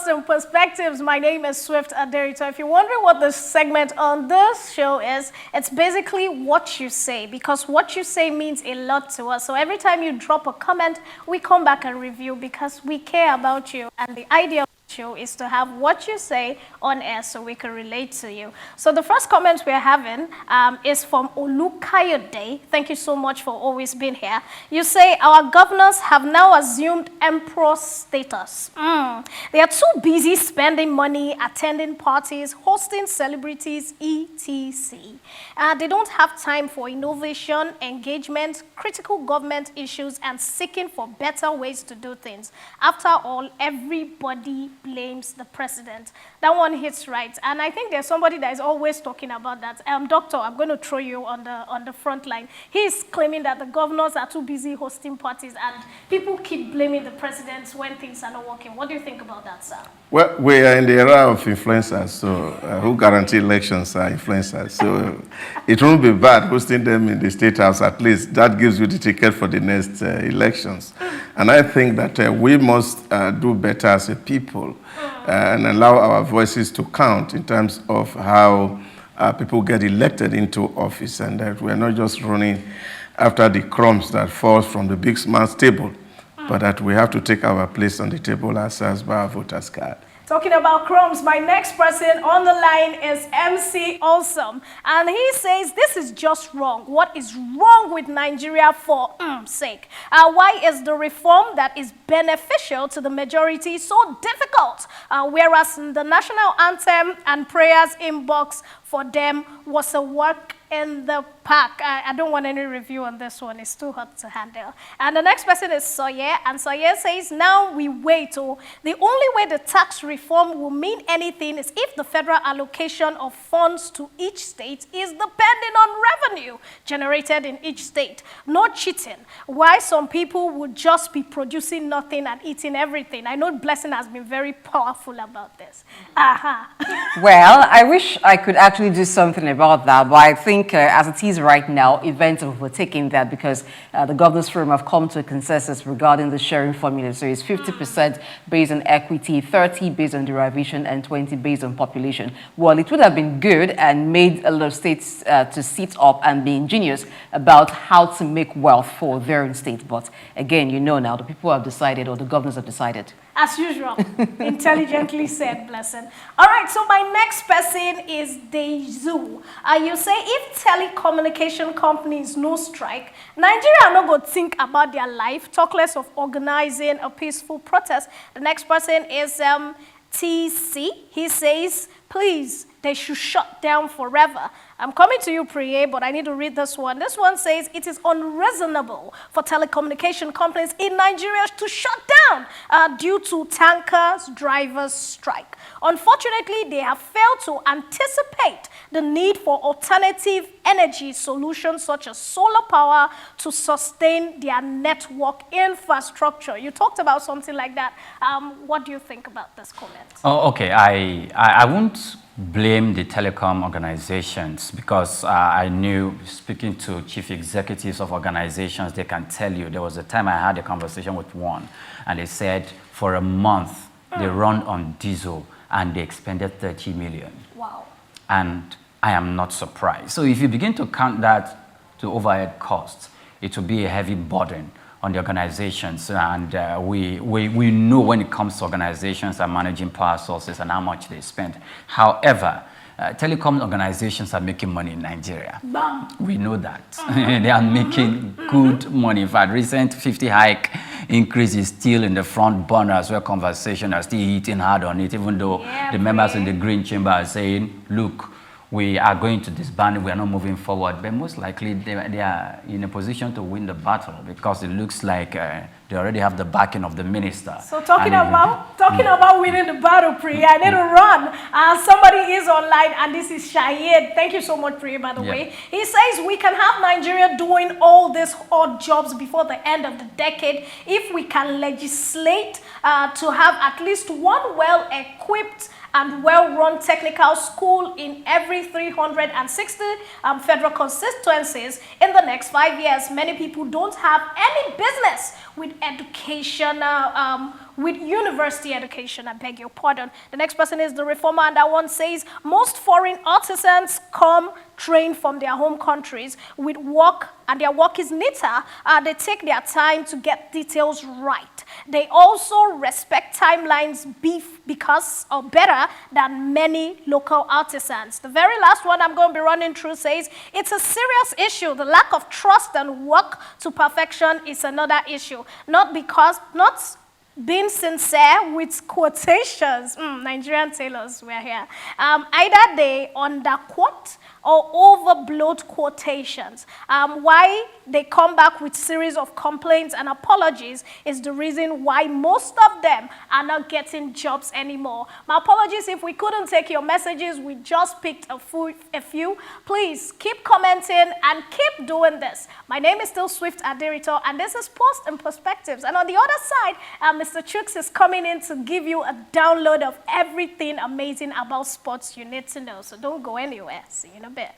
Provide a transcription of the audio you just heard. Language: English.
and Perspectives. My name is Swift Aderito. If you're wondering what the segment on this show is, it's basically what you say, because what you say means a lot to us. So every time you drop a comment, we come back and review because we care about you. And the idea of the show is to have what you say on air so we can relate to you. So the first comment we're having is from Olukayode. Thank you so much for always being here. You say, our governors have now assumed emperor status. They are too busy spending money, attending parties, hosting celebrities, etc. They don't have time for innovation, engagement, critical government issues, and seeking for better ways to do things. After all, everybody blames the president. That one hits right. And I think there's somebody that is always talking about that. Doctor, I'm going to throw you on the front line. He's claiming that the governors are too busy hosting parties and people keep blaming the president when things are not working. What do you think about that, sir? Well, we are in the era of influencers, so who guarantee elections are influencers. So it won't be bad hosting them in the State House. At least that gives you the ticket for the next elections. And I think that we must do better as a people and allow our voices to count in terms of how people get elected into office, and that we're not just running after the crumbs that falls from the big man's table, but that we have to take our place on the table as by our voters' card. Talking about crumbs, my next person on the line is MC Awesome. And he says, this is just wrong. What is wrong with Nigeria for sake? Why is the reform that is beneficial to the majority so difficult? Whereas the national anthem and prayers inbox for them was a work in the park. I don't want any review on this one. It's too hot to handle. And the next person is Soye. And Soye says, now we wait. Oh, the only way the tax reform will mean anything is if the federal allocation of funds to each state is depending on revenue generated in each state. No cheating. Why some people would just be producing nothing and eating everything. I know Blessing has been very powerful about this. Well, I wish I could actually do something about that, but I think as it is right now, events have overtaken that because the Governors Forum have come to a consensus regarding the sharing formula. So it's 50% based on equity, 30% based on derivation, and 20% based on population. Well, it would have been good and made a lot of states to sit up and be ingenious about how to make wealth for their own state. But again, you know now, the people have decided, or the governors have decided. As usual, intelligently said, Blessing. All right, so my next person is Deju. You say if telecommunication companies no strike, Nigeria are not going to think about their life, talk less of organizing a peaceful protest. The next person is TC. He says, please, they should shut down forever. I'm coming to you, Priye, but I need to read this one. This one says, it is unreasonable for telecommunication companies in Nigeria to shut down due to tankers' drivers' strike. Unfortunately, they have failed to anticipate the need for alternative energy solutions such as solar power to sustain their network infrastructure. You talked about something like that. What do you think about this comment? Oh, okay. I won't blame the telecom organizations because I knew, speaking to chief executives of organizations, they can tell you. There was a time I had a conversation with one, and they said for a month they run on diesel and they expended 30 million. Wow. And I am not surprised. So if you begin to count that to overhead costs, it will be a heavy burden on the organizations, and we know when it comes to organizations are managing power sources and how much they spend. However, telecom organizations are making money in Nigeria. Bam. We know that. They are making good money. In fact, recent 50 hike increase is still in the front burners where conversation are still hitting hard on it, even though the members in the Green Chamber are saying, look, we are going to disband, we are not moving forward. But most likely they are in a position to win the battle because it looks like they already have the backing of the minister. So talking about winning the battle, Priya, I need to run. Somebody is online, and this is Shahid. Thank you so much, Priya, by the way. He says we can have Nigeria doing all these odd jobs before the end of the decade if we can legislate to have at least one well-equipped and well-run technical school in every 360 federal constituencies in the next 5 years. Many people don't have any business with educational, with university education, I beg your pardon. The next person is the reformer, and that one says, most foreign artisans come trained from their home countries with work, and their work is neater. They take their time to get details right. They also respect timelines because or better than many local artisans. The very last one I'm going to be running through says, it's a serious issue. The lack of trust and work to perfection is another issue. Not being sincere with quotations. Nigerian tailors, we're here. Either they underquote or overbloat quotations. Why they come back with series of complaints and apologies is the reason why most of them are not getting jobs anymore. My apologies if we couldn't take your messages. We just picked a few. Please keep commenting and keep doing this. My name is still Swift Aderito, and this is Post and Perspectives. And on the other side, Mr. Chooks is coming in to give you a download of everything amazing about sports you need to know. So don't go anywhere. See you in a bit.